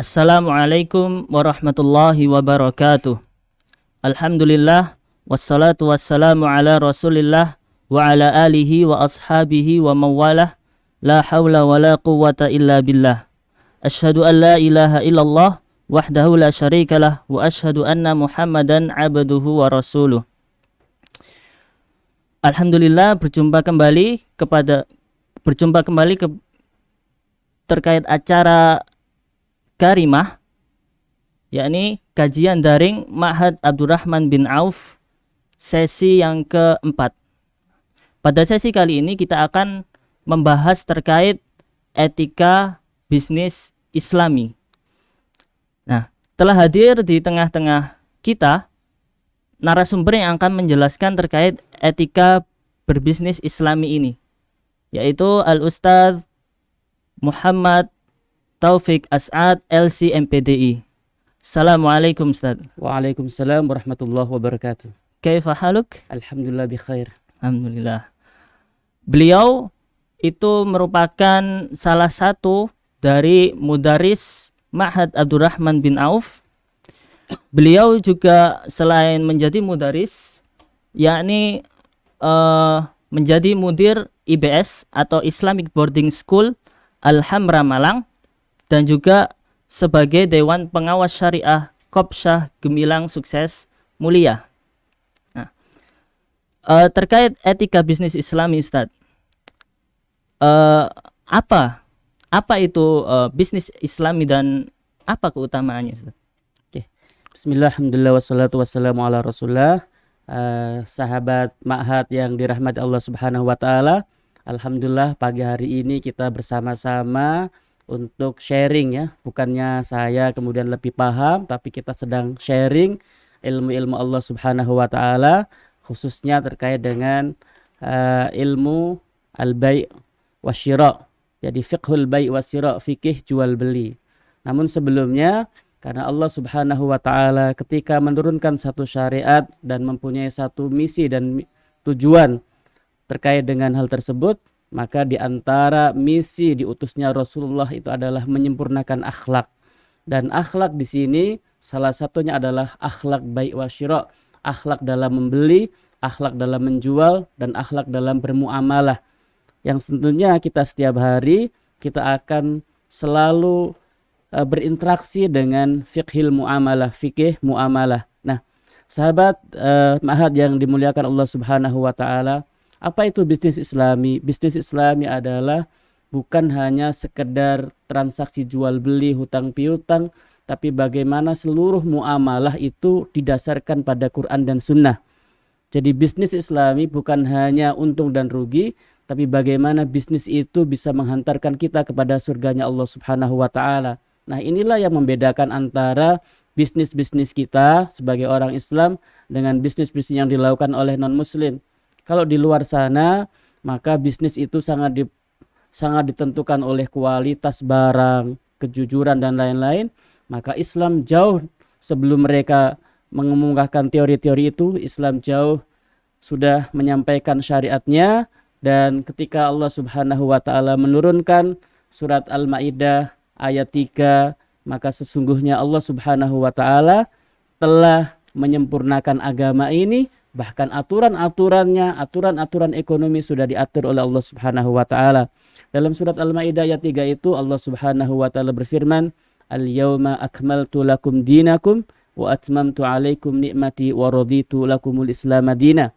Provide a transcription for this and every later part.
Assalamualaikum warahmatullahi wabarakatuh. Alhamdulillah wassalatu wassalamu ala Rasulillah wa ala alihi wa ashabihi wa mawalah. La haula wa la quwwata illa billah. Asyhadu an la ilaha illallah wahdahu la syarikalah wa asyhadu anna Muhammadan abduhu wa rasuluh. Alhamdulillah berjumpa kembali terkait acara Karimah, yakni kajian daring Ma'had Abdurrahman bin Auf sesi yang keempat. Pada sesi kali ini kita akan membahas terkait etika bisnis Islami. Nah, telah hadir di tengah-tengah kita narasumber yang akan menjelaskan terkait etika berbisnis Islami ini, yaitu Al-Ustadz Muhammad Taufik As'ad LC MPDI. Assalamualaikum Ustaz. Waalaikumsalam warahmatullahi wabarakatuh. Kaifa haluk? Alhamdulillah bi khair. Alhamdulillah. Beliau itu merupakan salah satu dari mudaris Ma'had Abdurrahman bin Auf. Beliau juga selain menjadi mudaris, yakni menjadi mudir IBS atau Islamic Boarding School Al-Hamra Malang, dan juga sebagai Dewan Pengawas Syariah Kopsyah Gemilang Sukses Mulia. Nah, terkait etika bisnis Islami, Ustaz, apa itu bisnis Islami dan apa keutamaannya, Ustaz? Oke. Bismillah, alhamdulillah, wassalatu wassalamu ala rasulullah. Sahabat Ma'had yang dirahmati Allah Subhanahu wa taala, alhamdulillah pagi hari ini kita bersama-sama untuk sharing ya, bukannya saya kemudian lebih paham, tapi kita sedang sharing ilmu-ilmu Allah Subhanahu wa taala, khususnya terkait dengan ilmu al-bai' wasyira'. Jadi fiqhul bai' wasyira', fikih jual beli. Namun sebelumnya, karena Allah Subhanahu wa taala ketika menurunkan satu syariat dan mempunyai satu misi dan tujuan terkait dengan hal tersebut, maka di antara misi diutusnya Rasulullah itu adalah menyempurnakan akhlak. Dan akhlak di sini salah satunya adalah akhlak bai' wa syira', akhlak dalam membeli, akhlak dalam menjual, dan akhlak dalam bermuamalah. Yang tentunya kita setiap hari kita akan selalu berinteraksi dengan fiqhil muamalah, fikih muamalah. Nah, sahabat Ma'had yang dimuliakan Allah Subhanahu wa taala, apa itu bisnis Islami? Bisnis Islami adalah bukan hanya sekedar transaksi jual beli, hutang piutang, tapi bagaimana seluruh muamalah itu didasarkan pada Quran dan Sunnah. Jadi bisnis Islami bukan hanya untung dan rugi, tapi bagaimana bisnis itu bisa menghantarkan kita kepada surganya Allah Subhanahu wa taala. Nah, inilah yang membedakan antara bisnis-bisnis kita sebagai orang Islam dengan bisnis-bisnis yang dilakukan oleh non-muslim. Kalau di luar sana, maka bisnis itu sangat ditentukan oleh kualitas barang, kejujuran, dan lain-lain. Maka Islam jauh sebelum mereka mengemukakan teori-teori itu, Islam jauh sudah menyampaikan syariatnya. Dan ketika Allah Subhanahu wa ta'ala menurunkan surat Al-Ma'idah ayat 3, maka sesungguhnya Allah Subhanahu wa ta'ala telah menyempurnakan agama ini. Bahkan aturan-aturannya, aturan-aturan ekonomi sudah diatur oleh Allah Subhanahu wa taala. Dalam surat Al-Maidah ayat 3 itu Allah Subhanahu wa taala berfirman, "Al-yauma akmaltu lakum dinakum wa atmamtu 'alaikum ni'mati wa raditu lakumul Islam madina."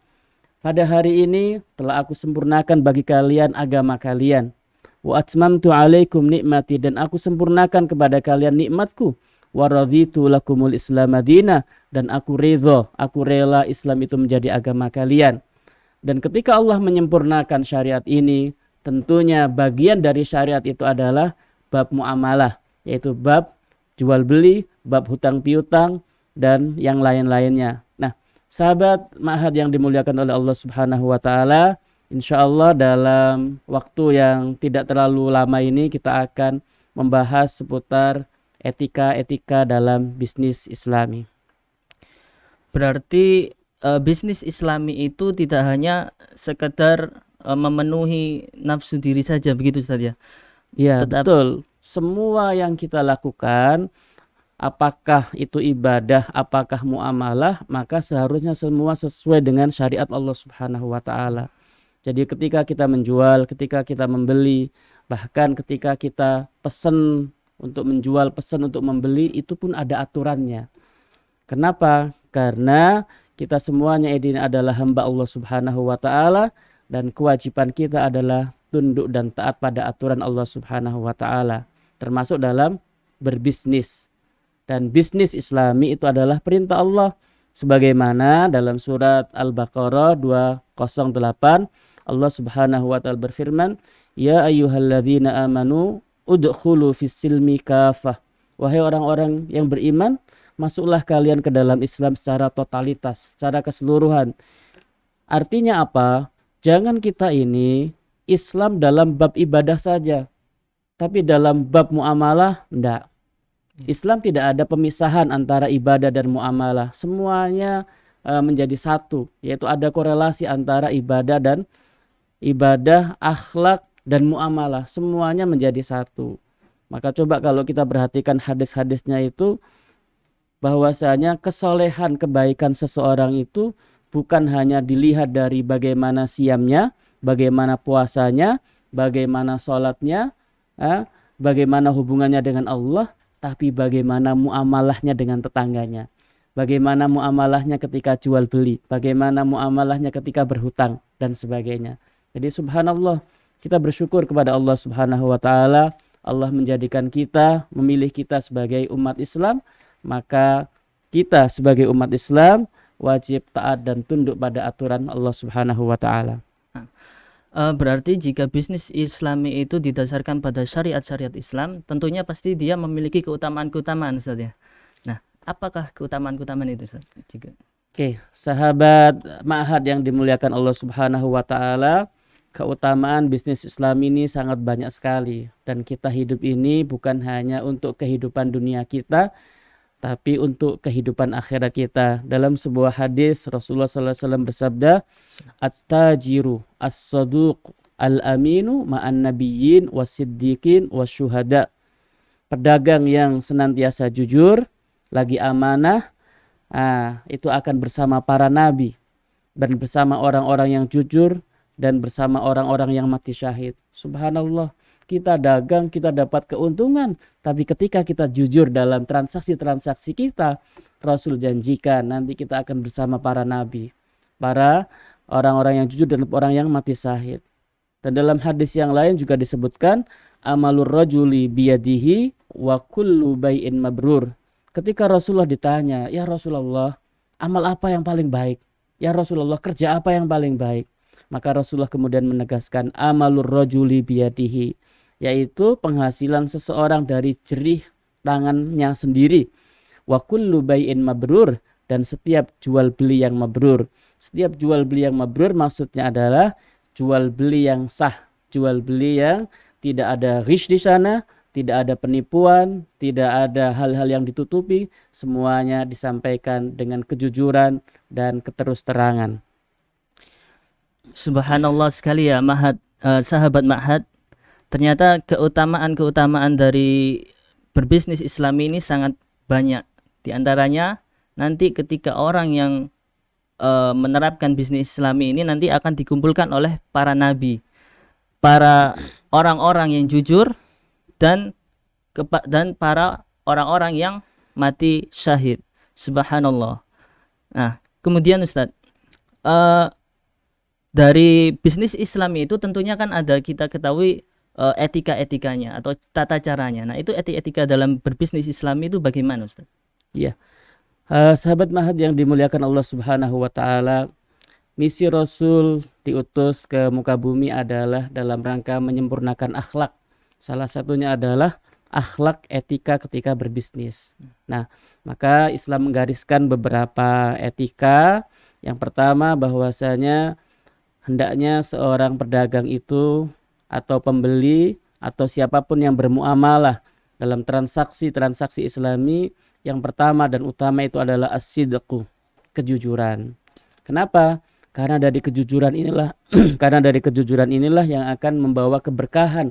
Pada hari ini telah aku sempurnakan bagi kalian agama kalian. Wa atmamtu 'alaikum ni'mati, dan aku sempurnakan kepada kalian nikmatku. Wa raditu lakumul Islam madina, dan aku ridho, aku rela Islam itu menjadi agama kalian. Dan ketika Allah menyempurnakan syariat ini, tentunya bagian dari syariat itu adalah bab muamalah, yaitu bab jual beli, bab hutang piutang, dan yang lain-lainnya. Nah, sahabat Ma'had yang dimuliakan oleh Allah Subhanahu wa taala, insyaallah dalam waktu yang tidak terlalu lama ini kita akan membahas seputar etika-etika dalam bisnis Islami. Berarti bisnis Islami itu tidak hanya sekedar memenuhi nafsu diri saja, begitu Ustaz ya? Ya, betul. semua yang kita lakukan, apakah itu ibadah, apakah muamalah, maka seharusnya semua sesuai dengan syariat Allah Subhanahu wa taala. Jadi ketika kita menjual, ketika kita membeli, bahkan ketika kita pesan untuk menjual, pesan untuk membeli, itu pun ada aturannya. Kenapa? Karena kita semuanya ini adalah hamba Allah Subhanahu wa taala dan kewajiban kita adalah tunduk dan taat pada aturan Allah Subhanahu wa taala, termasuk dalam berbisnis. Dan bisnis Islami itu adalah perintah Allah. Sebagaimana dalam surat Al-Baqarah 208, Allah Subhanahu wa taala berfirman, "Ya ayyuhalladzina amanu udkhulu fis-silmi kafah." Wahai orang-orang yang beriman, masuklah kalian ke dalam Islam secara totalitas, secara keseluruhan. Artinya apa? Jangan kita ini Islam dalam bab ibadah saja, tapi dalam bab muamalah enggak. Islam tidak ada pemisahan antara ibadah dan muamalah. Semuanya menjadi satu, yaitu ada korelasi antara ibadah, akhlak, dan muamalah. Semuanya menjadi satu. Maka coba kalau kita perhatikan hadis-hadisnya itu, bahwasanya kesolehan kebaikan seseorang itu bukan hanya dilihat dari bagaimana siamnya, bagaimana puasanya, bagaimana sholatnya, bagaimana hubungannya dengan Allah, tapi bagaimana muamalahnya dengan tetangganya, bagaimana muamalahnya ketika jual beli, bagaimana muamalahnya ketika berhutang, dan sebagainya. Jadi subhanallah, kita bersyukur kepada Allah Subhanahu wa taala. Allah menjadikan kita, memilih kita sebagai umat Islam, maka kita sebagai umat Islam wajib taat dan tunduk pada aturan Allah Subhanahu wa taala. Berarti jika bisnis Islami itu didasarkan pada syariat-syariat Islam, tentunya pasti dia memiliki keutamaan-keutamaan, Ustaz ya. Nah, apakah keutamaan-keutamaan itu, Ustaz? Oke, sahabat Ma'had yang dimuliakan Allah Subhanahu wa taala, keutamaan bisnis Islam ini sangat banyak sekali, dan kita hidup ini bukan hanya untuk kehidupan dunia kita, tapi untuk kehidupan akhirat kita. Dalam sebuah hadis Rasulullah SAW bersabda, "At-tajiru as-saduq al-aminu ma'an nabiyyin was-siddiqin was-syuhada." Pedagang yang senantiasa jujur, lagi amanah, itu akan bersama para nabi dan bersama orang-orang yang jujur dan bersama orang-orang yang mati syahid. Subhanallah, kita dagang, kita dapat keuntungan, tapi ketika kita jujur dalam transaksi-transaksi kita, Rasul janjikan nanti kita akan bersama para nabi, para orang-orang yang jujur dan orang yang mati syahid. Dan dalam hadis yang lain juga disebutkan, amalur rajuli biyadihi wa kullu bai'in mabrur. Ketika Rasulullah ditanya, "Ya Rasulullah, amal apa yang paling baik? Ya Rasulullah, kerja apa yang paling baik?" Maka Rasulullah kemudian menegaskan, amalur rajuli biyadihi, yaitu penghasilan seseorang dari jerih tangannya sendiri. Wa kullu bai'in mabrur, dan setiap jual beli yang mabrur. Setiap jual beli yang mabrur maksudnya adalah jual beli yang sah, jual beli yang tidak ada ghish di sana, tidak ada penipuan, tidak ada hal-hal yang ditutupi, semuanya disampaikan dengan kejujuran dan keterus-terangan. Subhanallah sekali ya Ma'had, sahabat Ma'had. Ternyata keutamaan-keutamaan dari berbisnis Islami ini sangat banyak. Di antaranya nanti ketika orang yang menerapkan bisnis Islami ini nanti akan dikumpulkan oleh para nabi, para orang-orang yang jujur, dan para orang-orang yang mati syahid. Subhanallah. Nah, kemudian Ustaz, dari bisnis Islami itu tentunya kan ada, kita ketahui etika-etikanya atau tata caranya. Nah, itu etika dalam berbisnis Islami itu bagaimana, Ustaz? Iya. Sahabat Ma'had yang dimuliakan Allah Subhanahu wa taala, misi Rasul diutus ke muka bumi adalah dalam rangka menyempurnakan akhlak. Salah satunya adalah akhlak etika ketika berbisnis. Nah, maka Islam menggariskan beberapa etika. Yang pertama, bahwasanya hendaknya seorang pedagang itu atau pembeli atau siapapun yang bermuamalah dalam transaksi-transaksi Islami, yang pertama dan utama itu adalah as-sidqu, kejujuran. Kenapa? Karena dari kejujuran inilah yang akan membawa keberkahan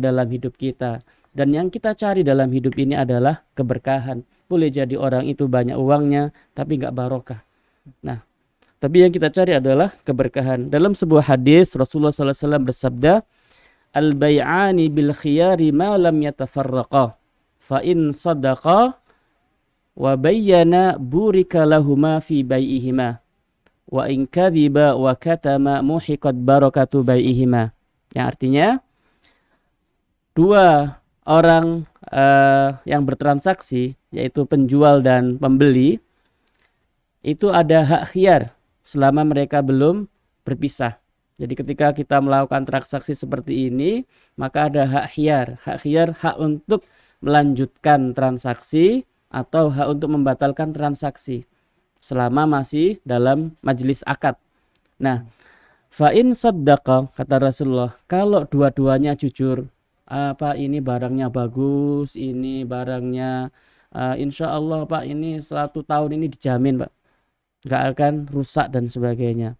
dalam hidup kita. Dan yang kita cari dalam hidup ini adalah keberkahan. Boleh jadi orang itu banyak uangnya tapi nggak barokah. Nah, tapi yang kita cari adalah keberkahan. Dalam sebuah hadis Rasulullah SAW bersabda, al-bay'ani bil khiyari ma lam yatafarraqa. Fa in sadaqa wa bayyana burika lahuma fi bai'ihima. Wa in kadhiba wa katama muhiqat barakatu bai'ihima. Yang artinya dua orang yang bertransaksi, yaitu penjual dan pembeli, itu ada hak khiyar selama mereka belum berpisah. Jadi ketika kita melakukan transaksi seperti ini, maka ada hak khiyar. Hak khiyar, hak untuk melanjutkan transaksi atau hak untuk membatalkan transaksi selama masih dalam majelis akad. Nah, fa'in saddaqa, kata Rasulullah, kalau dua-duanya jujur, Pak ini barangnya bagus, ini barangnya insya Allah Pak ini 1 tahun ini dijamin Pak, nggak akan rusak dan sebagainya.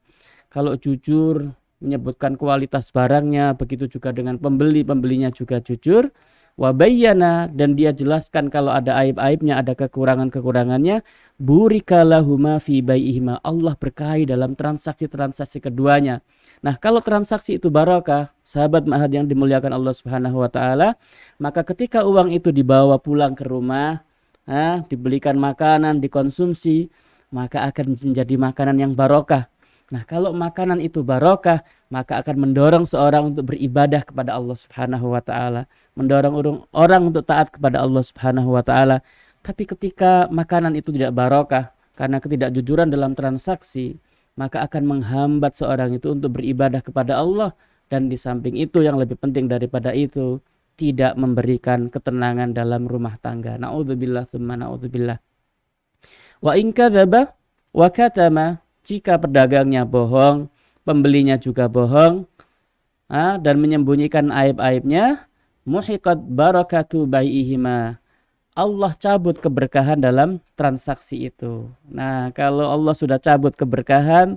Kalau jujur menyebutkan kualitas barangnya, begitu juga dengan pembelinya juga jujur. Wabayyana, dan dia jelaskan kalau ada aib-aibnya, ada kekurangan-kekurangannya. Burika lahuma fi bai'ihima, Allah berkahi dalam transaksi-transaksi keduanya. Nah, kalau transaksi itu barokah, sahabat ma'had yang dimuliakan Allah Subhanahu wa taala, maka ketika uang itu dibawa pulang ke rumah, dibelikan makanan, dikonsumsi, maka akan menjadi makanan yang barokah. Nah, kalau makanan itu barokah, maka akan mendorong seorang untuk beribadah kepada Allah Subhanahu wa taala, mendorong orang untuk taat kepada Allah Subhanahu wa taala. Tapi ketika makanan itu tidak barokah karena ketidakjujuran dalam transaksi, maka akan menghambat seorang itu untuk beribadah kepada Allah, dan di samping itu yang lebih penting daripada itu, tidak memberikan ketenangan dalam rumah tangga. Na'udzubillah tsumma na'udzubillah. Wa in kadzaba wa katama, jika pedagangnya bohong, pembelinya juga bohong, dan menyembunyikan aib-aibnya, muhiqat barakatu bai'ihima, Allah cabut keberkahan dalam transaksi itu. Nah, kalau Allah sudah cabut keberkahan,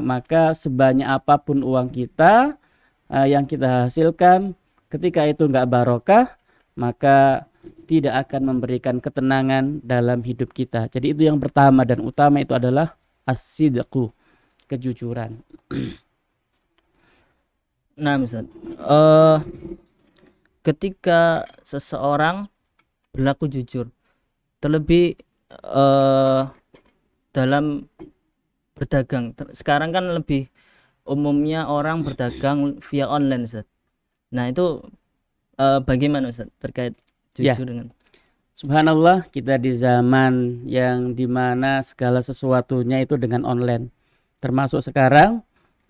maka sebanyak apapun uang kita yang kita hasilkan, ketika itu enggak barokah, maka tidak akan memberikan ketenangan dalam hidup kita. Jadi itu yang pertama dan utama, itu adalah as-sidqu, kejujuran. Nah, Ustaz, ketika seseorang berlaku jujur, terlebih dalam berdagang. Sekarang kan lebih umumnya orang berdagang via online, Ustaz. Nah, itu bagaimana Ustaz terkait jujur dengan? Subhanallah, kita di zaman yang dimana segala sesuatunya itu dengan online. Termasuk sekarang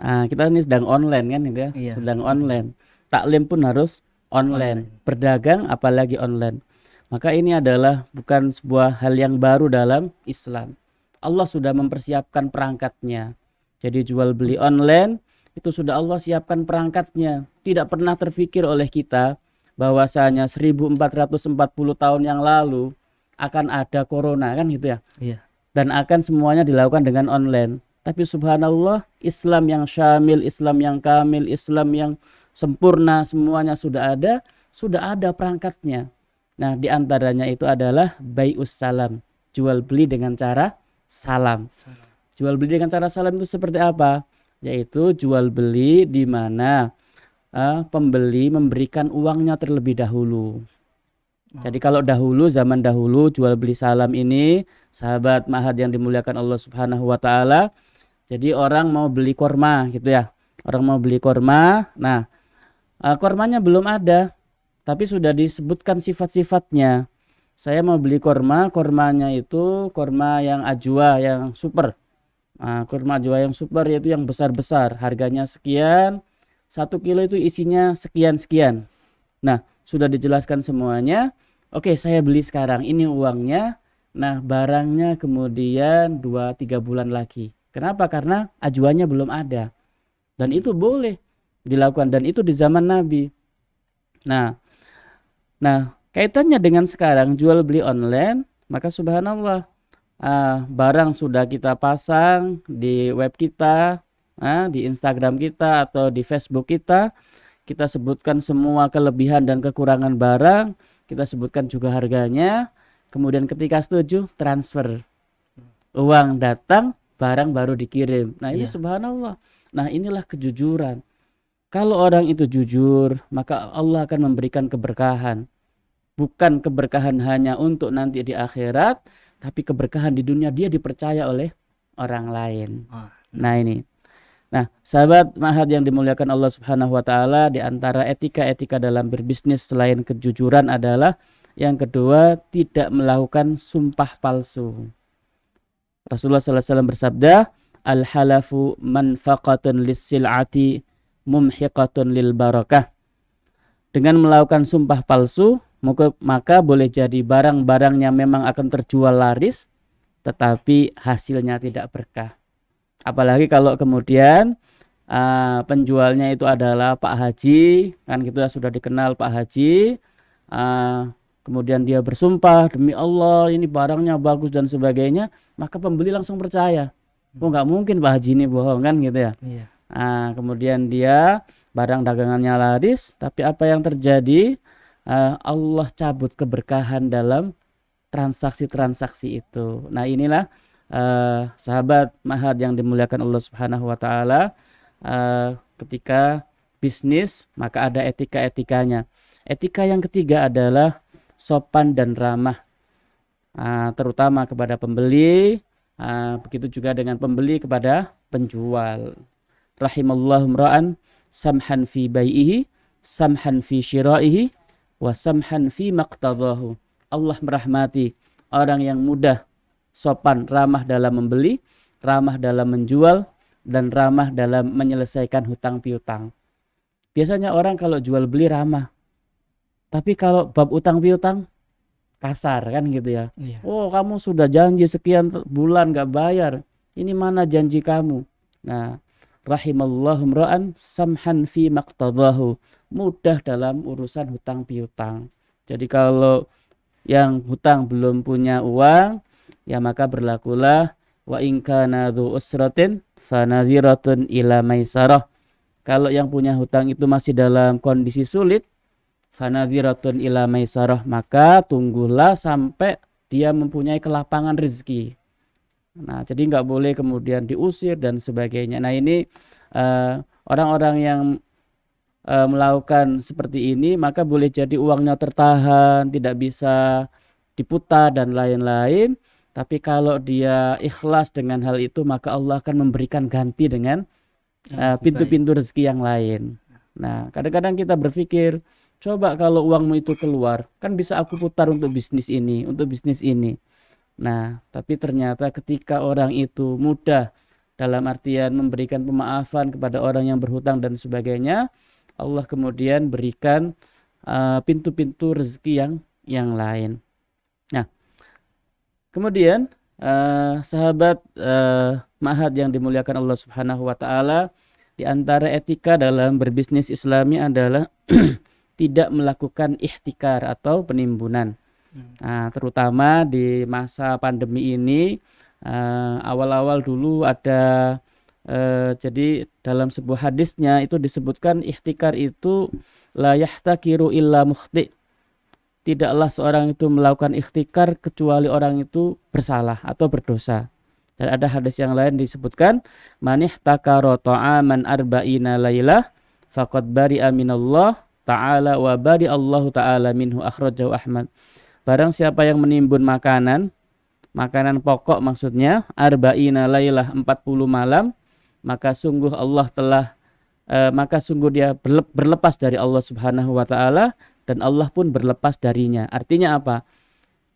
kita ini sedang online kan, gitu ya? Iya. Sedang online. Taklim pun harus online. Berdagang apalagi online. Maka ini adalah bukan sebuah hal yang baru dalam Islam. Allah sudah mempersiapkan perangkatnya. Jadi jual beli online itu sudah Allah siapkan perangkatnya. Tidak pernah terfikir oleh kita bahwasanya 1440 tahun yang lalu akan ada corona, kan gitu ya. Iya. Dan akan semuanya dilakukan dengan online. Tapi subhanallah, Islam yang syamil, Islam yang kamil, Islam yang sempurna, semuanya sudah ada perangkatnya. Nah, di antaranya itu adalah bai'us salam, jual beli dengan cara salam. Jual beli dengan cara salam itu seperti apa? Yaitu jual beli di mana pembeli memberikan uangnya terlebih dahulu. Jadi kalau zaman dahulu jual beli salam ini, sahabat ma'had yang dimuliakan Allah Subhanahu wa taala, jadi orang mau beli korma gitu ya. Orang mau beli korma, nah kormanya belum ada, tapi sudah disebutkan sifat-sifatnya. Saya mau beli kormanya itu korma yang ajwa, yang super. Kurma ajwa yang super yaitu yang besar-besar, harganya sekian, 1 kilo itu isinya sekian-sekian. Nah, sudah dijelaskan semuanya. Oke, saya beli sekarang, ini uangnya. Nah, barangnya kemudian 2-3 bulan lagi. Kenapa? Karena ajwanya belum ada. Dan itu boleh dilakukan, dan itu di zaman Nabi. Nah, kaitannya dengan sekarang jual beli online, maka subhanallah, barang sudah kita pasang di web kita, di Instagram kita atau di Facebook kita, kita sebutkan semua kelebihan dan kekurangan barang, kita sebutkan juga harganya, kemudian ketika setuju transfer, uang datang, barang baru dikirim. Nah ini Iya. subhanallah. Nah inilah kejujuran. Kalau orang itu jujur, maka Allah akan memberikan keberkahan. Bukan keberkahan hanya untuk nanti di akhirat, tapi keberkahan di dunia, dia dipercaya oleh orang lain. Ah, Nah ini. Nah, sahabat Ma'had yang dimuliakan Allah Subhanahu wa taala, di antara etika-etika dalam berbisnis selain kejujuran adalah yang kedua, tidak melakukan sumpah palsu. Rasulullah SAW bersabda, al-halafu manfaqatun lis-sil'ati mumhiqatun lil barakah. Dengan melakukan sumpah palsu, maka boleh jadi barang-barangnya memang akan terjual laris, tetapi hasilnya tidak berkah. Apalagi kalau kemudian penjualnya itu adalah Pak Haji, kan gitu ya, sudah dikenal Pak Haji, kemudian dia bersumpah demi Allah ini barangnya bagus dan sebagainya, maka pembeli langsung percaya. Oh nggak mungkin Pak Haji ini bohong, kan gitu ya. Iya. Kemudian dia barang dagangannya laris, tapi apa yang terjadi? Allah cabut keberkahan dalam transaksi-transaksi itu. Nah inilah sahabat Ma'had yang dimuliakan Allah Subhanahu wa taala, ketika bisnis maka ada etika-etikanya. Etika yang ketiga adalah sopan dan ramah, terutama kepada pembeli, begitu juga dengan pembeli kepada penjual. Rahimallahu imra'an samhan fi bai'ihi, samhan fi syira'ihi, wa samhan fi maqtadahu. Allah merahmati orang yang mudah, sopan, ramah dalam membeli, ramah dalam menjual, dan ramah dalam menyelesaikan hutang piutang. Biasanya orang kalau jual beli ramah, tapi kalau bab utang piutang kasar, kan gitu ya. Iya. Oh kamu sudah janji sekian bulan gak bayar, ini mana janji kamu? Nah, rahimallahu imra'an samhan fi maqtadahu, mudah dalam urusan hutang piutang. Jadi kalau yang hutang belum punya uang, ya maka berlakulah wa in kana dzu usratin fanadhiratun ila maisarah. Kalau yang punya hutang itu masih dalam kondisi sulit, fanadhiratun ila maisarah, maka tunggulah sampai dia mempunyai kelapangan rezeki. Nah, jadi nggak boleh kemudian diusir dan sebagainya. Nah, ini orang-orang yang melakukan seperti ini, maka boleh jadi uangnya tertahan, tidak bisa diputar dan lain-lain. Tapi kalau dia ikhlas dengan hal itu, maka Allah akan memberikan ganti dengan pintu-pintu rezeki yang lain. Nah, kadang-kadang kita berpikir, coba kalau uangmu itu keluar, kan bisa aku putar untuk bisnis ini, untuk bisnis ini. Nah, tapi ternyata ketika orang itu mudah dalam artian memberikan pemaafan kepada orang yang berhutang dan sebagainya, Allah kemudian berikan pintu-pintu rezeki yang lain. Nah, kemudian sahabat Ma'had yang dimuliakan Allah Subhanahu wa taala, di antara etika dalam berbisnis Islami adalah tidak melakukan ihtikar atau penimbunan. Nah, terutama di masa pandemi ini, awal-awal dulu ada jadi dalam sebuah hadisnya itu disebutkan ihtikar itu la yahtakiru illa mukhti. Tidaklah seorang itu melakukan ihtikar kecuali orang itu bersalah atau berdosa. Dan ada hadis yang lain disebutkan man ihtakara ta'aman arba'ina lailah faqad bari'a minallah ta'ala wa bari Allah ta'ala minhu, akhrajahu Ahmad. Barang siapa yang menimbun makanan pokok maksudnya, arba'ina lailah 40 malam, maka sungguh dia berlepas dari Allah Subhanahu wa taala dan Allah pun berlepas darinya. Artinya apa?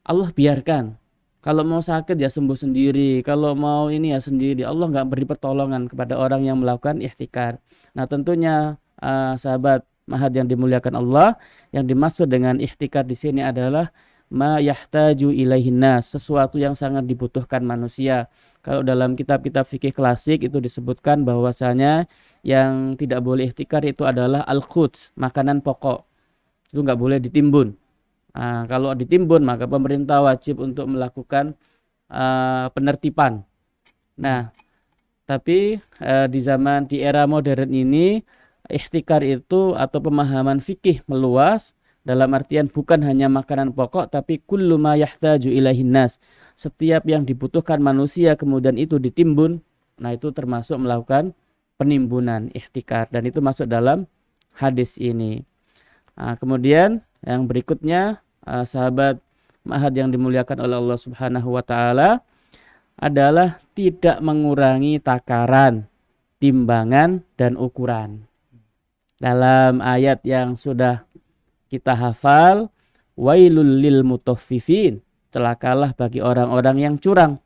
Allah biarkan. Kalau mau sakit ya sembuh sendiri, kalau mau ini ya sendiri. Allah nggak beri pertolongan kepada orang yang melakukan ihtikar. Nah, tentunya sahabat Ma'had yang dimuliakan Allah, yang dimaksud dengan ihtikar di sini adalah ma yahtaju ilaihin nas, sesuatu yang sangat dibutuhkan manusia. Kalau dalam kitab-kitab fikih klasik itu disebutkan bahwasanya yang tidak boleh ihtikar itu adalah al-quds, makanan pokok. Itu nggak boleh ditimbun. Kalau ditimbun maka pemerintah wajib untuk melakukan penertiban. Nah, tapi di era modern ini ihtikar itu atau pemahaman fikih meluas dalam artian bukan hanya makanan pokok tapi kullu ma yahtaju ilaihin nas. Setiap yang dibutuhkan manusia kemudian itu ditimbun, nah itu termasuk melakukan penimbunan ihtikar dan itu masuk dalam hadis ini. Nah, kemudian yang berikutnya sahabat ma'had yang dimuliakan oleh Allah Subhanahu wa taala adalah tidak mengurangi takaran, timbangan dan ukuran. Dalam ayat yang sudah kita hafal, wailul lil mutaffifin, celakalah bagi orang-orang yang curang.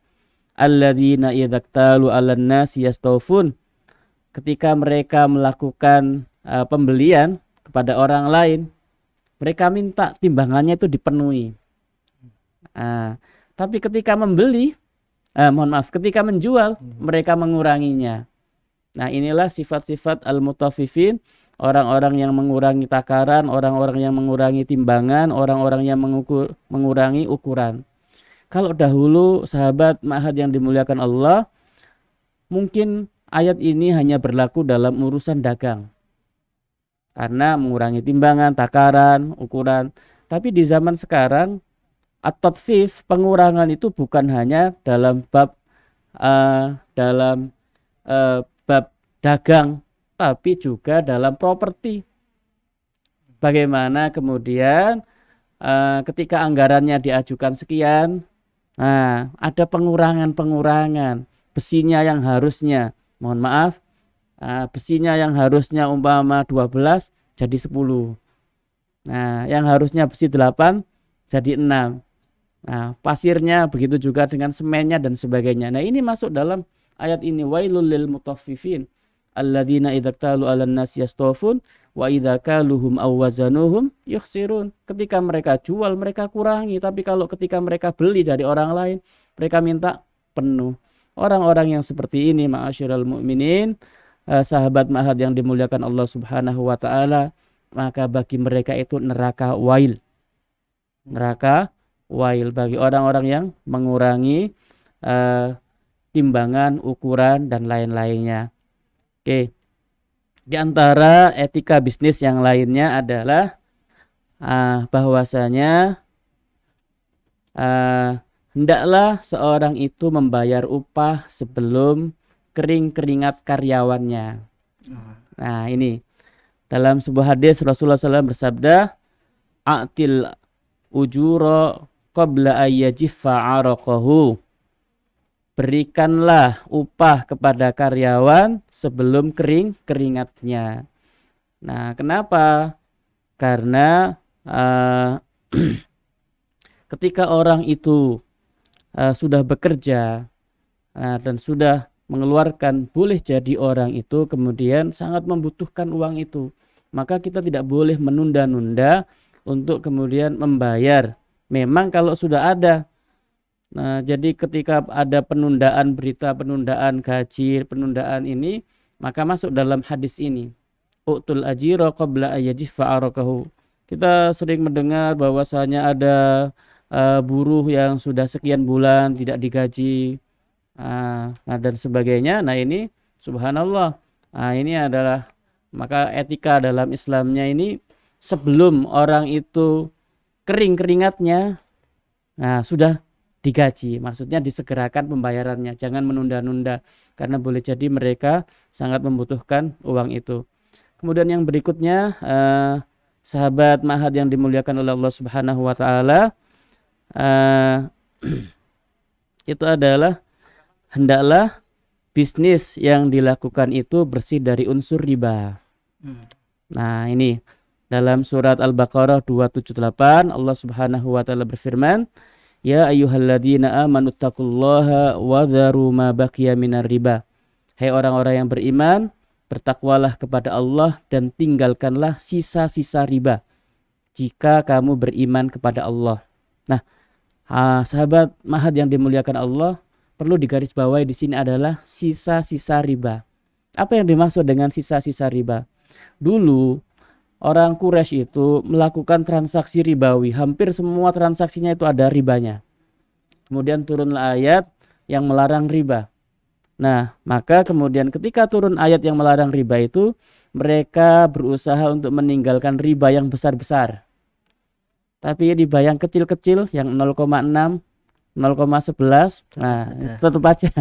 Alladzina idza iktalu 'alan nasi yastawfun, ketika mereka melakukan pembelian kepada orang lain, mereka minta timbangannya itu dipenuhi. Tapi ketika ketika menjual, mereka menguranginya. Nah, inilah sifat-sifat al-mutaffifin, orang-orang yang mengurangi takaran, orang-orang yang mengurangi timbangan, orang-orang yang mengurangi ukuran. Kalau dahulu sahabat ma'had yang dimuliakan Allah, mungkin ayat ini hanya berlaku dalam urusan dagang. Karena mengurangi timbangan, takaran, ukuran. Tapi di zaman sekarang, at-tatfif, pengurangan itu bukan hanya dalam bab dagang, tapi juga dalam properti. Bagaimana kemudian ketika anggarannya diajukan sekian, ada pengurangan besinya yang harusnya, besinya yang harusnya umpama 12 jadi 10. Nah, yang harusnya besi 8 jadi 6. Nah, pasirnya begitu juga dengan semennya dan sebagainya. Nah, ini masuk dalam ayat ini, wailul lil mutaffifin alladzina idza iktalu 'alan nasi yastawfun wa idza kaluhum aw wazanuhum yukhsirun. Ketika mereka jual mereka kurangi, tapi kalau ketika mereka beli dari orang lain mereka minta penuh. Orang-orang yang seperti ini, ma'asyiral mukminin, sahabat ma'had yang dimuliakan Allah Subhanahu wa taala, maka bagi mereka itu neraka wail. Neraka wail bagi orang-orang yang mengurangi timbangan, ukuran dan lain-lainnya. Oke. Di antara etika bisnis yang lainnya adalah bahwasanya hendaklah seorang itu membayar upah sebelum kering keringat karyawannya. Nah, ini dalam sebuah hadis Rasulullah SAW bersabda, "A'til ujura qabla ayyajiffa 'araqahu." Berikanlah upah kepada karyawan sebelum kering keringatnya. Nah, kenapa? Karena ketika orang itu sudah bekerja dan sudah mengeluarkan, boleh jadi orang itu kemudian sangat membutuhkan uang itu. Maka kita tidak boleh menunda-nunda untuk kemudian membayar. Memang kalau sudah ada. Nah, jadi ketika ada penundaan berita, penundaan gaji, penundaan ini, maka masuk dalam hadis ini. U'tul ajira qabla ayyajiffa 'araqahu. Kita sering mendengar bahwasanya ada buruh yang sudah sekian bulan tidak digaji, dan sebagainya. Nah, ini subhanallah. Nah, ini adalah maka etika dalam Islamnya ini, sebelum orang itu kering keringatnya, sudah digaji, maksudnya disegerakan pembayarannya, jangan menunda-nunda karena boleh jadi mereka sangat membutuhkan uang itu. Kemudian yang berikutnya, sahabat ma'had yang dimuliakan oleh Allah Subhanahu wa taala, itu adalah hendaklah bisnis yang dilakukan itu bersih dari unsur riba. Nah, ini dalam surat Al-Baqarah 278 Allah Subhanahu wa taala berfirman, "Ya ayyuhalladzina amanu taqullaha wa dharu ma baqiya minar riba." Hai orang-orang yang beriman, bertakwalah kepada Allah dan tinggalkanlah sisa-sisa riba jika kamu beriman kepada Allah. Nah, sahabat ma'had yang dimuliakan Allah, perlu digarisbawahi di sini adalah sisa-sisa riba. Apa yang dimaksud dengan sisa-sisa riba? Dulu orang Quraisy itu melakukan transaksi ribawi, hampir semua transaksinya itu ada ribanya. Kemudian turunlah ayat yang melarang riba. Nah, maka kemudian ketika turun ayat yang melarang riba itu, mereka berusaha untuk meninggalkan riba yang besar-besar. Tapi riba yang kecil-kecil yang 0,6, 0,11, nah tetap aja.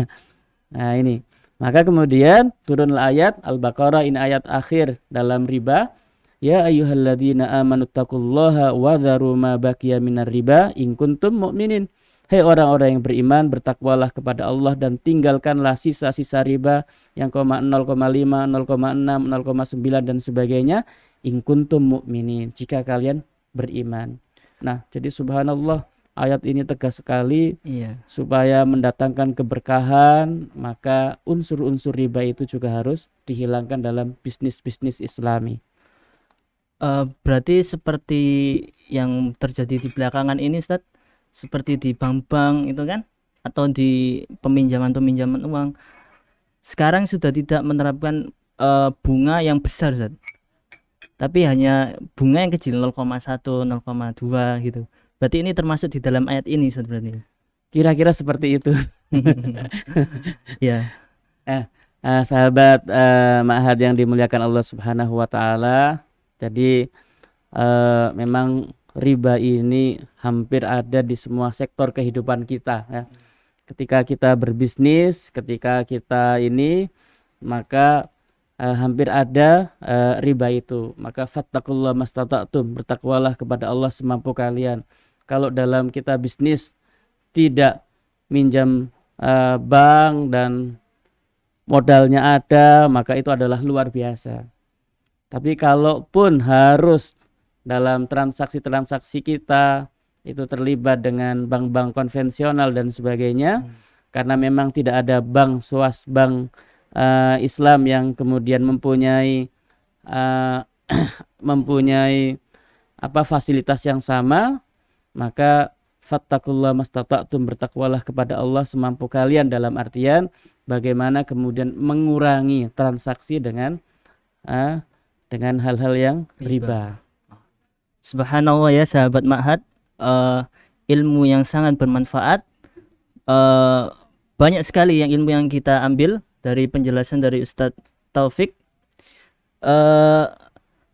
Nah ini, maka kemudian turunlah ayat Al-Baqarah, ini ayat akhir dalam riba. Ya ayyuhalladzina amanu taqullaha wa dharu ma baqiya minar riba in kuntum mu'minin. Hai orang-orang yang beriman, bertakwalah kepada Allah dan tinggalkanlah sisa-sisa riba yang 0,5, 0,6, 0,9 dan sebagainya in kuntum mu'minin, jika kalian beriman. Nah, jadi subhanallah, ayat ini tegas sekali. Iya. Supaya mendatangkan keberkahan, maka unsur-unsur riba itu juga harus dihilangkan dalam bisnis-bisnis Islami. Berarti seperti yang terjadi di belakangan ini, Ustaz, seperti di bank-bank itu kan, atau di peminjaman-peminjaman uang, sekarang sudah tidak menerapkan bunga yang besar, Ustaz, tapi hanya bunga yang kecil 0,1, 0,2 gitu. Berarti ini termasuk di dalam ayat ini, Ustaz, berarti. Kira-kira seperti itu. Ya. Sahabat Ma'had yang dimuliakan Allah Subhanahu wa taala. Jadi memang riba ini hampir ada di semua sektor kehidupan kita ya. Ketika kita berbisnis, ketika kita ini, maka hampir ada riba itu. Maka fattakullah mastata'tum, bertakwalah kepada Allah semampu kalian. Kalau dalam kita bisnis tidak minjam bank dan modalnya ada, maka itu adalah luar biasa. Tapi kalaupun harus dalam transaksi-transaksi kita itu terlibat dengan bank-bank konvensional dan sebagainya, karena memang tidak ada bank bank Islam yang kemudian mempunyai fasilitas yang sama, maka fattakullah mastata'tum, bertakwalah kepada Allah semampu kalian, dalam artian bagaimana kemudian mengurangi transaksi dengan hal-hal yang riba. Subhanallah ya sahabat Ma'had, ilmu yang sangat bermanfaat, banyak sekali ilmu yang kita ambil dari penjelasan dari Ustadz Taufik.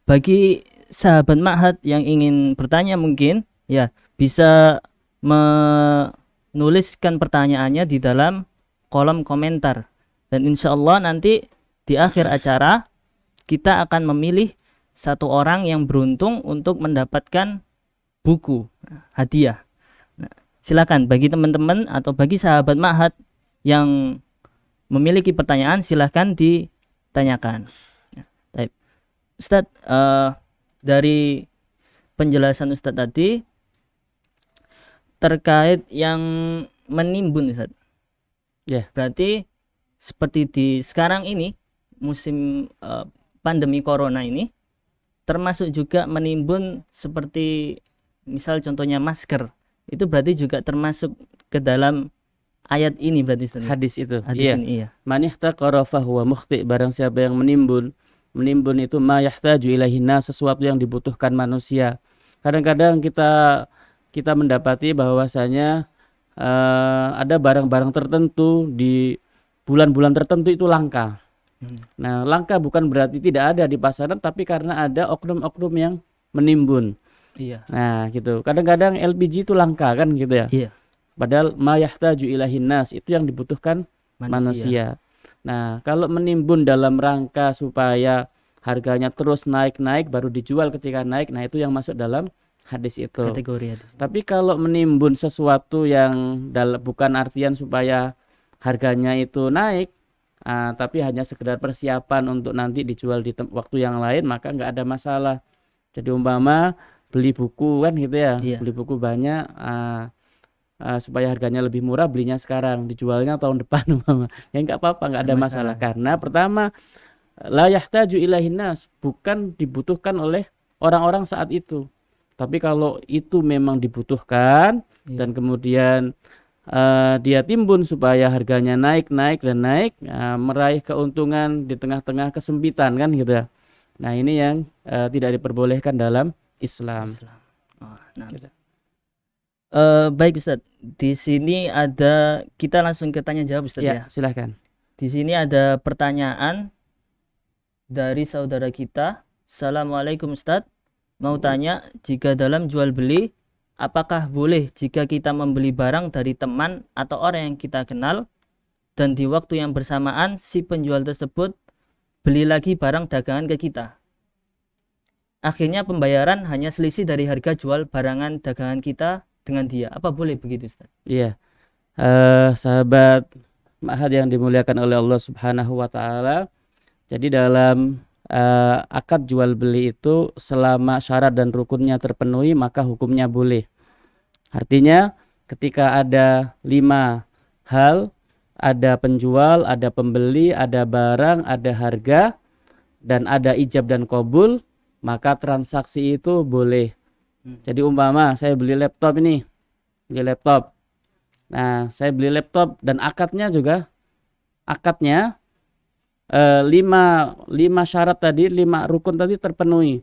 Bagi sahabat Ma'had yang ingin bertanya mungkin ya bisa menuliskan pertanyaannya di dalam kolom komentar, dan insya Allah nanti di akhir acara kita akan memilih satu orang yang beruntung untuk mendapatkan buku hadiah. Nah, silakan bagi teman-teman atau bagi sahabat Ma'had yang memiliki pertanyaan, silakan ditanyakan. Baik, Ustadz, dari penjelasan Ustadz tadi terkait yang menimbun, Ustadz. Ya. Berarti seperti di sekarang ini musim pandemi corona ini, termasuk juga menimbun seperti misal contohnya masker, itu berarti juga termasuk ke dalam ayat ini berarti Ustaz? Hadis itu. Hadis iya. Ini iya. Man ihtaqara fahuwa mukhti, barang siapa yang menimbun itu ma yahtaju ilaihinna, sesuatu yang dibutuhkan manusia. Kadang-kadang kita mendapati bahwasanya ada barang-barang tertentu di bulan-bulan tertentu itu langka. Nah, langka bukan berarti tidak ada di pasaran, tapi karena ada oknum-oknum yang menimbun. Iya. Nah, gitu. Kadang-kadang LPG itu langka kan gitu ya. Iya. Padahal ma yahtaju ilaihin nas, itu yang dibutuhkan manusia. Nah, kalau menimbun dalam rangka supaya harganya terus naik-naik baru dijual ketika naik, nah itu yang masuk dalam hadis itu. Kategori hadis. Tapi kalau menimbun sesuatu yang bukan artian supaya harganya itu naik, tapi hanya sekedar persiapan untuk nanti dijual di waktu yang lain, maka nggak ada masalah. Jadi umpama beli buku kan gitu ya, Iya. beli buku banyak, supaya harganya lebih murah, belinya sekarang, dijualnya tahun depan umpama, ya nggak apa-apa, nggak ada masalah. Karena pertama, la yahtaju ilaihin nas, bukan dibutuhkan oleh orang-orang saat itu. Tapi kalau itu memang dibutuhkan, dan kemudian dia timbun supaya harganya naik, meraih keuntungan di tengah-tengah kesempitan kan gitu ya. Nah, ini yang tidak diperbolehkan dalam Islam. Oh, nah. Baik Ustadz, di sini ada, kita langsung ke tanya jawab Ustadz ya. Silakan. Di sini ada pertanyaan dari saudara kita. Assalamualaikum Ustadz. Mau tanya, jika dalam jual beli, apakah boleh jika kita membeli barang dari teman atau orang yang kita kenal dan di waktu yang bersamaan si penjual tersebut beli lagi barang dagangan ke kita? Akhirnya pembayaran hanya selisih dari harga jual barangan dagangan kita dengan dia. Apa boleh begitu, Ustaz? Iya. Sahabat Ma'had yang dimuliakan oleh Allah Subhanahu wa taala. Jadi dalam akad jual beli itu selama syarat dan rukunnya terpenuhi maka hukumnya boleh. Artinya ketika ada 5 hal, ada penjual, ada pembeli, ada barang, ada harga, dan ada ijab dan qabul, maka transaksi itu boleh. Jadi umpama saya beli laptop ini, beli laptop. Nah, saya beli laptop dan akadnya 5 syarat tadi, 5 rukun tadi terpenuhi.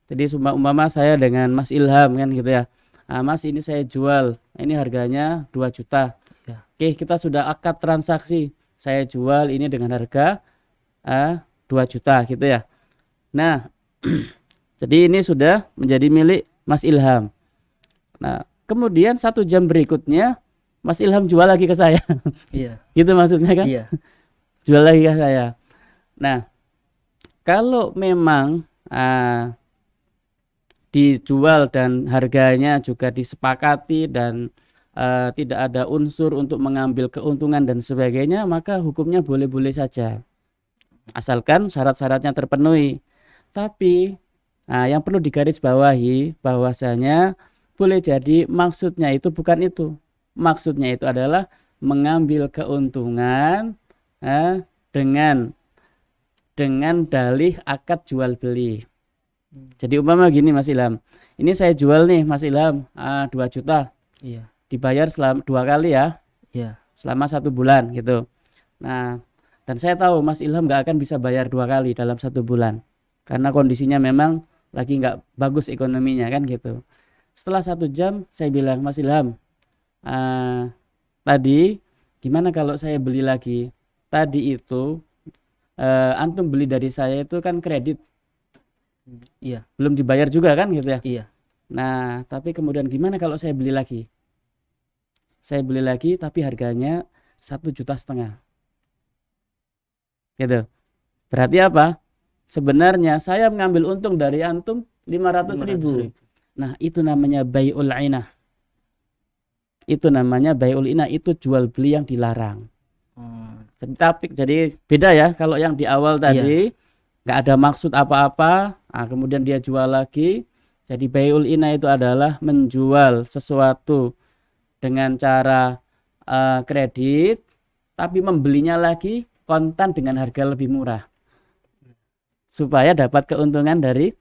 Jadi umpama saya dengan Mas Ilham kan gitu ya. Nah, Mas ini saya jual, ini harganya 2 juta. Ya. Oke, kita sudah akad transaksi. Saya jual ini dengan harga 2 juta gitu ya. Nah, jadi ini sudah menjadi milik Mas Ilham. Nah, kemudian 1 jam berikutnya Mas Ilham jual lagi ke saya. Iya. Gitu maksudnya kan? Iya. Jual lagi ke saya. Nah, kalau memang dijual dan harganya juga disepakati dan tidak ada unsur untuk mengambil keuntungan dan sebagainya, maka hukumnya boleh-boleh saja. Asalkan syarat-syaratnya terpenuhi. Tapi yang perlu digarisbawahi bahwasanya boleh jadi maksudnya itu bukan itu. Maksudnya itu adalah mengambil keuntungan dengan dalih akad jual beli. Jadi umpama gini Mas Ilham, ini saya jual nih Mas Ilham 2 juta. Iya. Dibayar selama 2 kali ya. Iya. Selama 1 bulan gitu. Nah, dan saya tahu Mas Ilham nggak akan bisa bayar 2 kali dalam 1 bulan. Karena kondisinya memang lagi nggak bagus ekonominya kan gitu. Setelah 1 jam saya bilang, Mas Ilham, tadi gimana kalau saya beli lagi? Tadi itu antum beli dari saya itu kan kredit. Iya. Belum dibayar juga kan gitu ya. Iya. Nah, tapi kemudian gimana kalau saya beli lagi? Saya beli lagi tapi harganya 1,5 juta. Gitu. Berarti apa? Sebenarnya saya mengambil untung dari antum 500.000. Nah, itu namanya bai'ul inah. Itu namanya bai'ul inah, itu jual beli yang dilarang. Jadi beda ya, kalau yang di awal tadi nggak ada maksud apa-apa, kemudian dia jual lagi. Jadi bai'ul inah itu adalah menjual sesuatu dengan cara kredit, tapi membelinya lagi kontan dengan harga lebih murah, supaya dapat keuntungan dari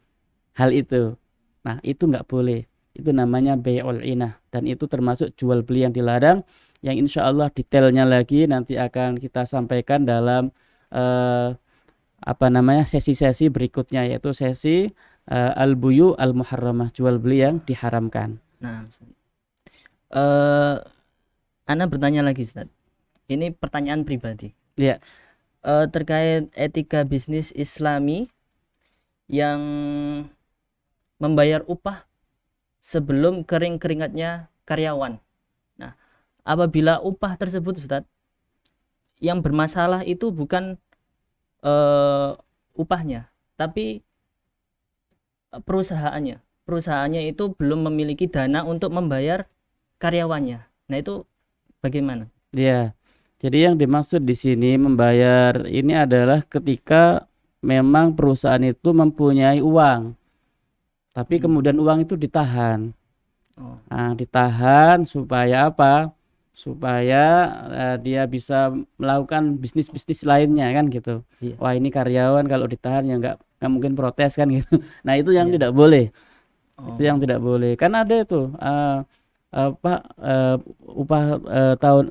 hal itu. Nah, itu nggak boleh. Itu namanya bai'ul inah, dan itu termasuk jual beli yang dilarang, yang insya Allah detailnya lagi nanti akan kita sampaikan dalam sesi-sesi berikutnya, yaitu sesi al-buyu al-muharramah, jual beli yang diharamkan. Nah, Ana bertanya lagi Ustaz. Ini pertanyaan pribadi. Iya. Terkait etika bisnis Islami yang membayar upah sebelum keringatnya karyawan. Nah, apabila upah tersebut Ustaz, yang bermasalah itu bukan upahnya, tapi perusahaannya itu belum memiliki dana untuk membayar karyawannya. Nah, itu bagaimana? Iya. Jadi yang dimaksud di sini membayar ini adalah ketika memang perusahaan itu mempunyai uang, tapi kemudian uang itu ditahan. Ditahan supaya apa? Supaya dia bisa melakukan bisnis-bisnis lainnya kan gitu. Iya. Wah, ini karyawan kalau ditahan ya nggak mungkin protes kan gitu. Nah, itu yang tidak boleh. Itu yang tidak boleh. Kan ada itu upah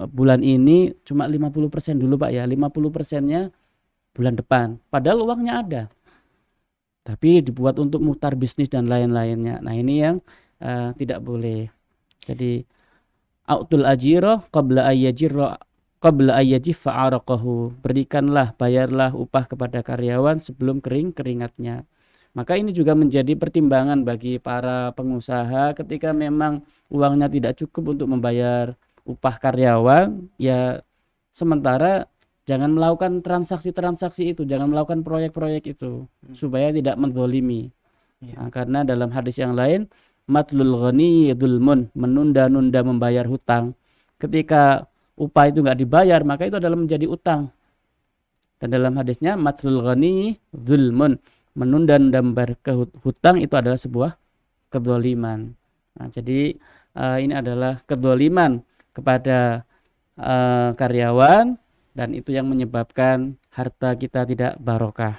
bulan ini cuma 50% dulu Pak ya. 50%-nya bulan depan. Padahal uangnya ada. Tapi dibuat untuk mutar bisnis dan lain-lainnya. Nah, ini yang tidak boleh. Jadi autul ajiro qabla qabla ayyajiffa 'araqahu, berikanlah, bayarlah upah kepada karyawan sebelum kering keringatnya. Maka ini juga menjadi pertimbangan bagi para pengusaha ketika memang uangnya tidak cukup untuk membayar upah karyawan, ya sementara jangan melakukan transaksi-transaksi itu, jangan melakukan proyek-proyek itu supaya tidak menzalimi. Nah, karena dalam hadis yang lain, matlul ghani dzulmun, menunda-nunda membayar hutang. Ketika upah itu nggak dibayar, maka itu adalah menjadi utang. Dan dalam hadisnya, matlul ghani dzulmun, menunda-nunda membayar hutang itu adalah sebuah kedzaliman. Nah, jadi ini adalah kedzaliman kepada karyawan, dan itu yang menyebabkan harta kita tidak barokah.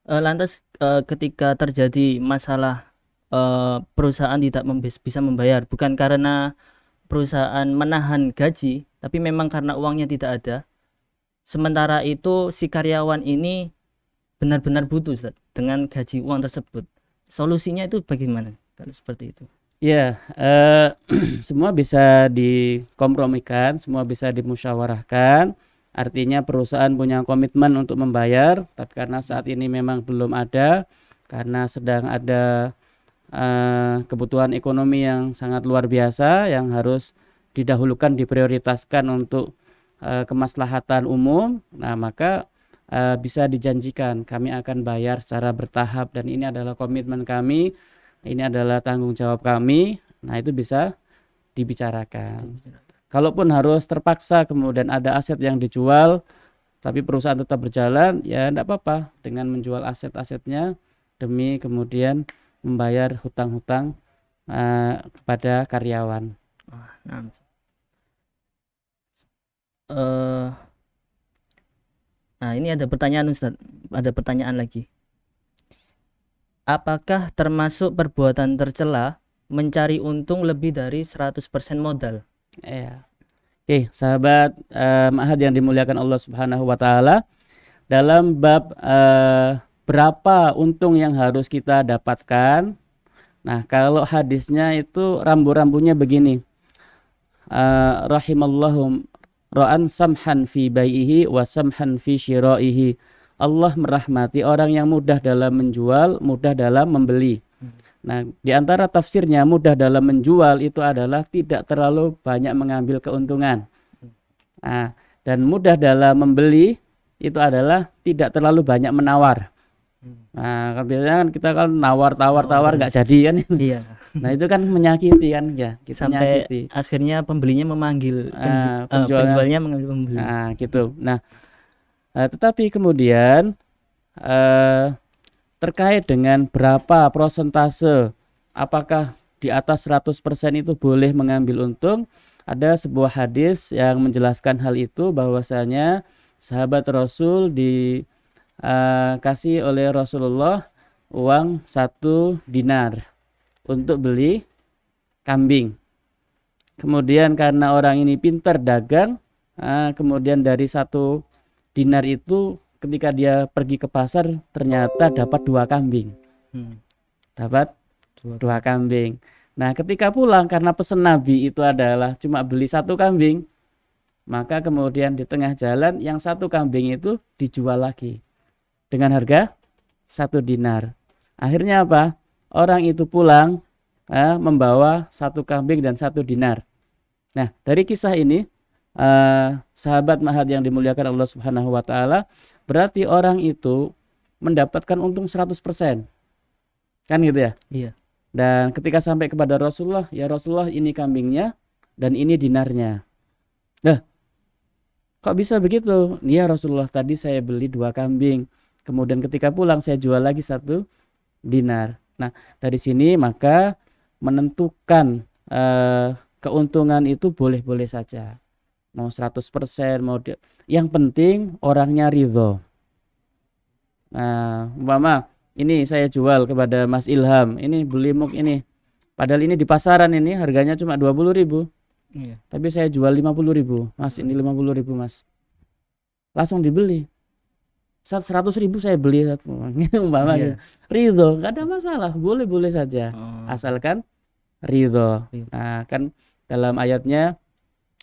Lantas ketika terjadi masalah perusahaan tidak bisa membayar, bukan karena perusahaan menahan gaji, tapi memang karena uangnya tidak ada. Sementara itu si karyawan ini benar-benar butuh, Ustaz, dengan gaji uang tersebut. Solusinya itu bagaimana kalau seperti itu? Ya, semua bisa dikompromikan, semua bisa dimusyawarahkan. Artinya perusahaan punya komitmen untuk membayar, tapi karena saat ini memang belum ada, karena sedang ada kebutuhan ekonomi yang sangat luar biasa yang harus didahulukan, diprioritaskan untuk kemaslahatan umum. Nah, maka bisa dijanjikan kami akan bayar secara bertahap, dan ini adalah komitmen kami, ini adalah tanggung jawab kami. Nah, itu bisa dibicarakan. Kalaupun harus terpaksa kemudian ada aset yang dijual tapi perusahaan tetap berjalan, ya tidak apa-apa dengan menjual aset-asetnya demi kemudian membayar hutang-hutang kepada karyawan. Nah, ini ada pertanyaan, Ustaz. Ada pertanyaan lagi. Apakah termasuk perbuatan tercela mencari untung lebih dari 100% modal? Ya. Oke, sahabat Ma'had yang dimuliakan Allah Subhanahu wa taala, dalam bab berapa untung yang harus kita dapatkan. Nah, kalau hadisnya itu rambu-rambunya begini. Rahimallahu ra'an samhan fi bai'ihi wa samhan fi syira'ihi. Allah merahmati orang yang mudah dalam menjual, mudah dalam membeli. Nah, di antara tafsirnya mudah dalam menjual itu adalah tidak terlalu banyak mengambil keuntungan. Nah, dan mudah dalam membeli itu adalah tidak terlalu banyak menawar. Nah, biasanya kan kita kan tawar nggak jadi kan. Iya. Nah, itu kan menyakiti kan ya, kita Sampai menyakiti. akhirnya pembelinya memanggil penjualnya memanggil pembeli. Nah, gitu. Nah, tetapi kemudian terkait dengan berapa prosentase, apakah di atas 100% itu boleh mengambil untung, ada sebuah hadis yang menjelaskan hal itu, bahwasanya sahabat Rasul dikasih oleh Rasulullah uang 1 dinar untuk beli kambing. Kemudian karena orang ini pintar dagang, kemudian dari 1 dinar itu ketika dia pergi ke pasar ternyata dapat 2 kambing. Dapat 2 kambing. Nah, ketika pulang karena pesan Nabi itu adalah cuma beli 1 kambing, maka kemudian di tengah jalan yang 1 kambing itu dijual lagi dengan harga 1 dinar. Akhirnya apa? Orang itu pulang membawa 1 kambing dan 1 dinar. Nah, dari kisah ini sahabat Ma'had yang dimuliakan Allah Subhanahu wa taala, berarti orang itu mendapatkan untung 100%. Kan gitu ya? Iya. Dan ketika sampai kepada Rasulullah, ya Rasulullah, ini kambingnya dan ini dinarnya. Nah, kok bisa begitu? Ya Rasulullah, tadi saya beli 2 kambing. Kemudian ketika pulang saya jual lagi 1 dinar. Nah, dari sini maka menentukan keuntungan itu boleh-boleh saja. Mau 100%, mau yang penting orangnya ridho. Nah, umpama ini saya jual kepada Mas Ilham, ini beli muk ini. Padahal ini di pasaran ini harganya cuma 20.000. Iya. Tapi saya jual 50.000. Mas, ini 50.000, Mas. Langsung dibeli. 100.000 saya beli. Umpama Iya. ridho, enggak ada masalah, boleh-boleh saja. Oh. Asalkan ridho. Nah, kan dalam ayatnya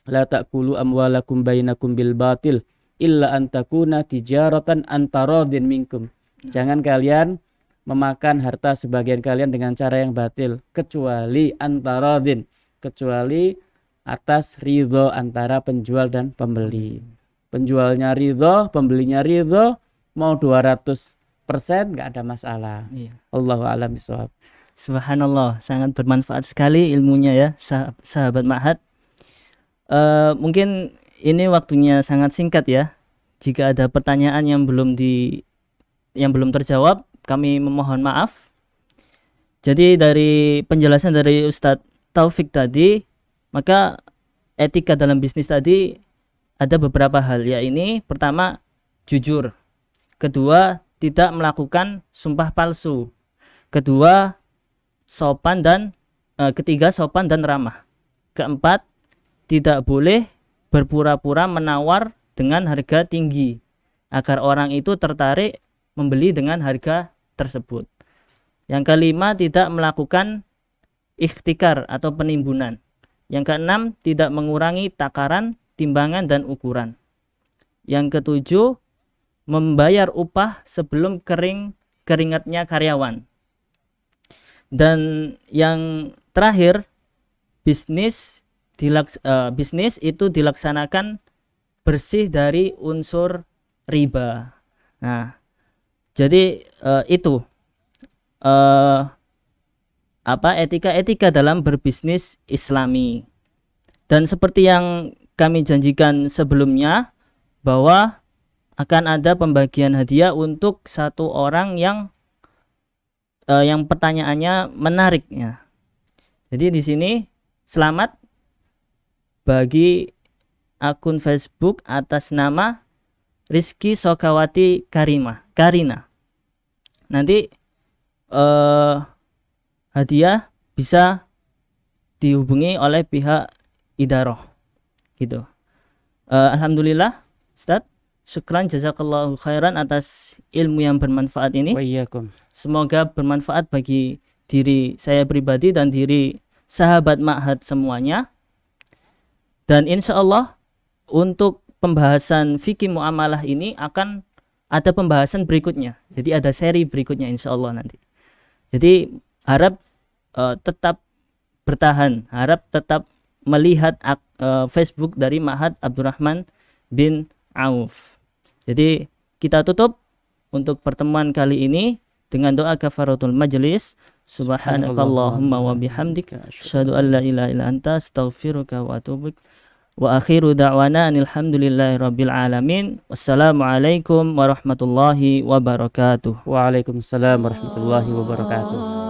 la ta'kulu amwalakum bainakum bil batil illa an takuna tijaratan antaradin minkum. Jangan kalian memakan harta sebagian kalian dengan cara yang batil kecuali antaradin, kecuali atas ridho antara penjual dan pembeli. Penjualnya ridho, pembelinya ridho, mau 200% nggak ada masalah. Iya. Allahu a'lam bishawab. Subhanallah, sangat bermanfaat sekali ilmunya ya, sahabat Ma'had. Mungkin ini waktunya sangat singkat ya. Jika ada pertanyaan yang belum terjawab, kami memohon maaf. Jadi dari penjelasan dari Ustadz Taufik tadi, maka etika dalam bisnis tadi ada beberapa hal, yaitu pertama jujur, kedua tidak melakukan sumpah palsu, kedua ketiga sopan dan ramah, keempat tidak boleh berpura-pura menawar dengan harga tinggi agar orang itu tertarik membeli dengan harga tersebut. Yang kelima, tidak melakukan ikhtikar atau penimbunan. Yang keenam, tidak mengurangi takaran, timbangan dan ukuran. Yang ketujuh, membayar upah sebelum keringatnya karyawan. Dan yang terakhir, bisnis itu dilaksanakan bersih dari unsur riba. Nah, jadi itu etika-etika dalam berbisnis Islami. Dan seperti yang kami janjikan sebelumnya, bahwa akan ada pembagian hadiah untuk satu orang yang pertanyaannya menarik ya. Jadi di sini selamat bagi akun Facebook atas nama Rizky Sokawati Karina. Nanti hadiah bisa dihubungi oleh pihak idaroh gitu. Alhamdulillah Ustadz, syukran jazakallahu khairan atas ilmu yang bermanfaat ini. Wa iyyakum. Semoga bermanfaat bagi diri saya pribadi dan diri sahabat Ma'had semuanya. Dan insya Allah untuk pembahasan fikih muamalah ini akan ada pembahasan berikutnya. Jadi ada seri berikutnya insya Allah nanti. Jadi harap tetap bertahan, harap tetap melihat Facebook dari Ma'had Abdurrahman bin Auf. Jadi kita tutup untuk pertemuan kali ini dengan doa kafaratul majlis. Subhanakallahumma wa bihamdika asyhadu an la ilaha illa anta astaghfiruka wa atubu ilaik. Wa akhiru da'wana alhamdulillahi rabbil alamin. Wassalamualaikum warahmatullahi wabarakatuh. Waalaikumsalam warahmatullahi wabarakatuh.